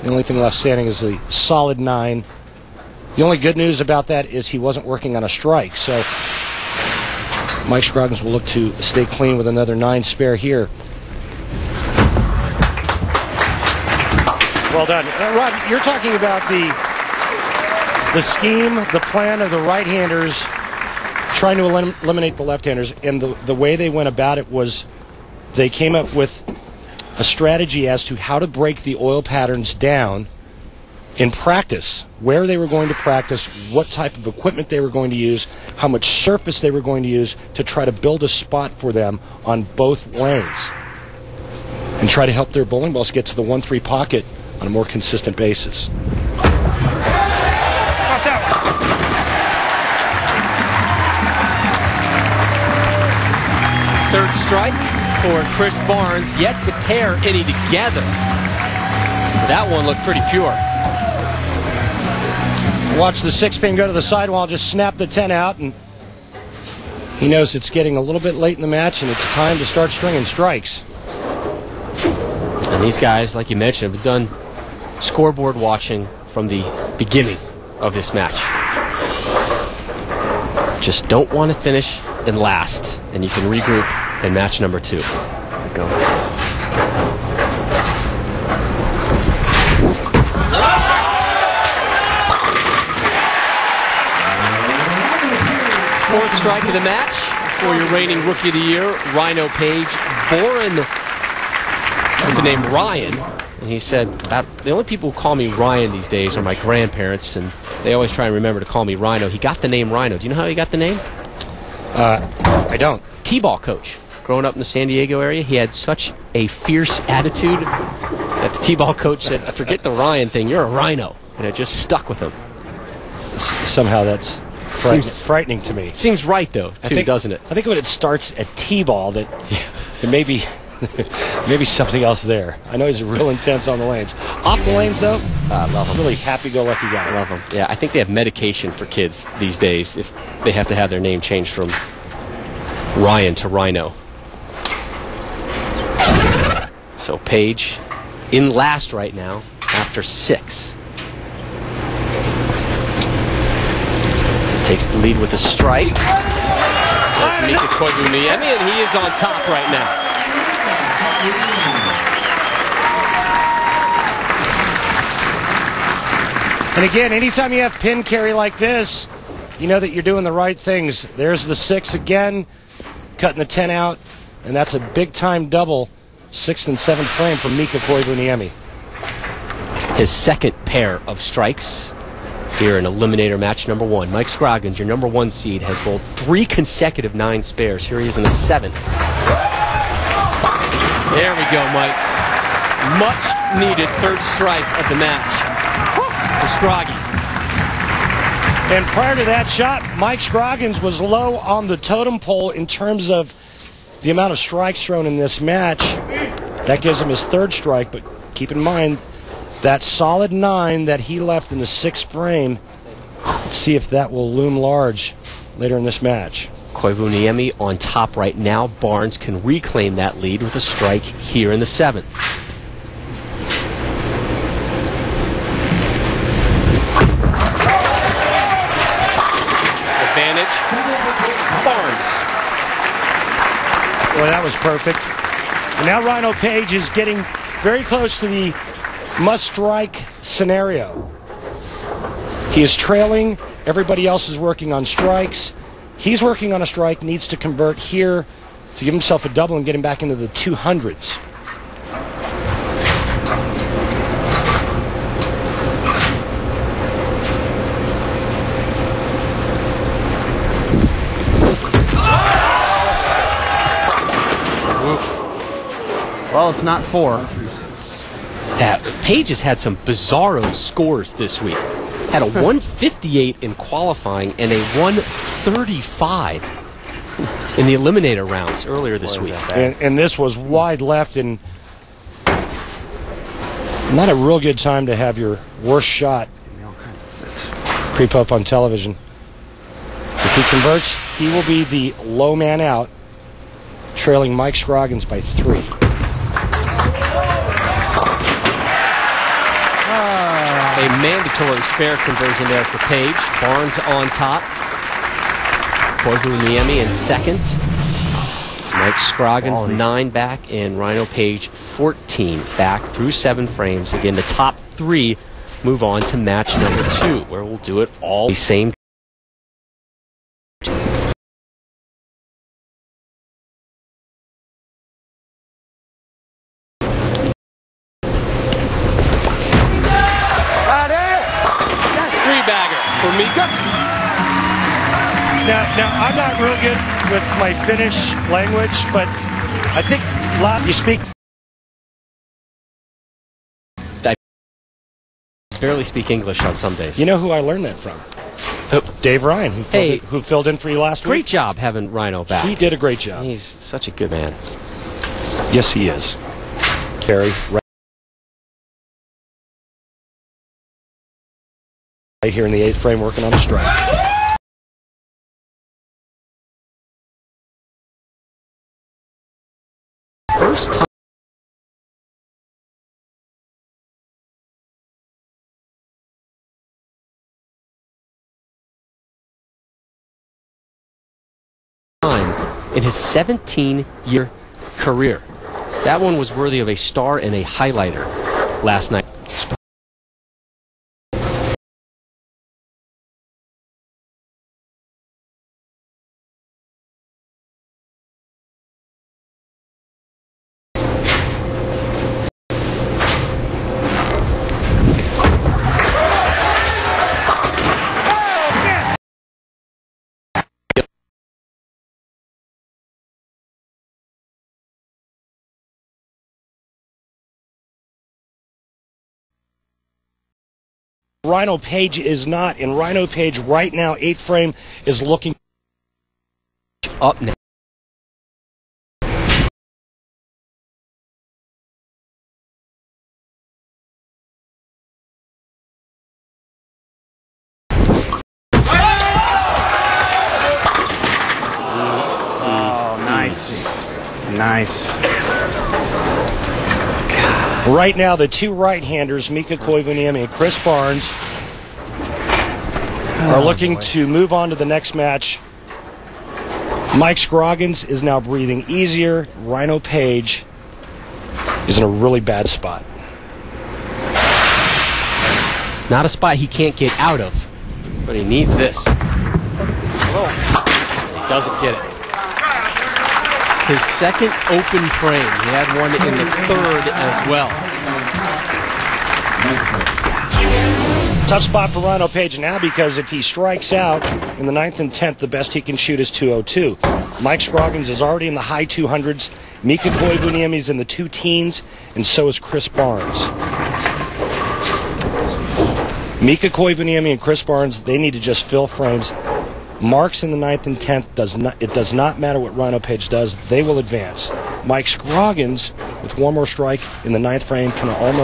The only thing left standing is a solid 9. The only good news about that is he wasn't working on a strike, so Mike Scroggins will look to stay clean with another 9 spare here. Well done. Rod, you're talking about the scheme, the plan of the right-handers trying to eliminate the left-handers, and the way they went about it was they came up with a strategy as to how to break the oil patterns down in practice, where they were going to practice, what type of equipment they were going to use, how much surface they were going to use to try to build a spot for them on both lanes and try to help their bowling balls get to the 1-3 pocket on a more consistent basis. Third strike for Chris Barnes, yet to pair any together. That one looked pretty pure. Watch the 6-pin go to the sidewall, just snap the 10 out, and he knows it's getting a little bit late in the match and it's time to start stringing strikes. And these guys, like you mentioned, have done scoreboard watching from the beginning of this match. Just don't want to finish in last, and you can regroup in match number 2. There we go. Fourth strike of the match for your reigning Rookie of the Year, Rhino Page. Born with the name Ryan, and he said, the only people who call me Ryan these days are my grandparents, and they always try and remember to call me Rhino. He got the name Rhino. Do you know how he got the name? I don't. T-ball coach. Growing up in the San Diego area, he had such a fierce attitude that the T-ball coach said, forget the Ryan thing, you're a Rhino. And it just stuck with him. Somehow that's frightening to me. Seems right, though, too, doesn't it? I think when it starts at T-ball, that it may be maybe something else there. I know he's real intense on the lanes. Off the lanes, though, I love him. Really happy-go-lucky guy. I love him. Yeah, I think they have medication for kids these days if they have to have their name changed from Ryan to Rhino. So Page in last right now after 6. Takes the lead with a strike. Does Mika Koivuniemi, and he is on top right now. And again, anytime you have pin carry like this, you know that you're doing the right things. There's the 6 again, cutting the 10 out, and that's a big-time double, 6th and 7th frame for Mika Koivuniemi. His second pair of strikes here in Eliminator match number 1. Mike Scroggins, your number 1 seed, has bowled 3 consecutive 9 spares. Here he is in the 7th. There we go, Mike. Much needed third strike of the match for Scroggy. And prior to that shot, Mike Scroggins was low on the totem pole in terms of the amount of strikes thrown in this match. That gives him his 3rd strike, but keep in mind that solid 9 that he left in the 6th frame. Let's see if that will loom large later in this match. Koivuniemi on top right now. Barnes can reclaim that lead with a strike here in the 7th. Advantage, Barnes. Boy, that was perfect. And now Rhino Page is getting very close to the must-strike scenario. He is trailing. Everybody else is working on strikes. He's working on a strike, needs to convert here to give himself a double and get him back into the 200s. Well, it's not 4. Page has had some bizarro scores this week. Had a 158 in qualifying and a 135 in the Eliminator rounds earlier this week. And this was wide left, and not a real good time to have your worst shot creep up on television. If he converts, he will be the low man out, trailing Mike Scroggins by 3. A mandatory spare conversion there for Page. Barnes on top. Koivuniemi in second. Mike Scroggins 9 back, and Rhino Page 14 back through 7 frames. Again, the top 3 move on to match number 2, where we'll do it all the same. Three-bagger for Mika. Now, I'm not real good with my Finnish language, but I think you speak. I barely speak English on some days. You know who I learned that from? Who? Dave Ryan, who filled in for you last week. Great job having Rhino back. He did a great job. He's such a good man. Yes, he is. Carey, right here in the 8th frame, working on a strike. First time in his 17-year career. That one was worthy of a star and a highlighter last night. Rhino Page is not, and Rhino Page right now, 8th frame, is looking Up now. Oh, nice. Nice. right now. The two right-handers, Mika Koivuniemi and Chris Barnes, are looking to move on to the next match. Mike Scroggins is now breathing easier. Rhino Page is in a really bad spot. Not a spot he can't get out of, but he needs this. He doesn't get it. His second open frame. He had one in the third as well. Tough spot for Rhino Page now, because if he strikes out in the 9th and 10th, the best he can shoot is 202. Mike Scroggins is already in the high 200s. Mika Koivuniemi is in the 2 teens, and so is Chris Barnes. Mika Koivuniemi and Chris Barnes, they need to just fill frames. Marks in the 9th and 10th, it does not matter what Rhino Page does, they will advance. Mike Scroggins, with one more strike in the 9th frame, can almost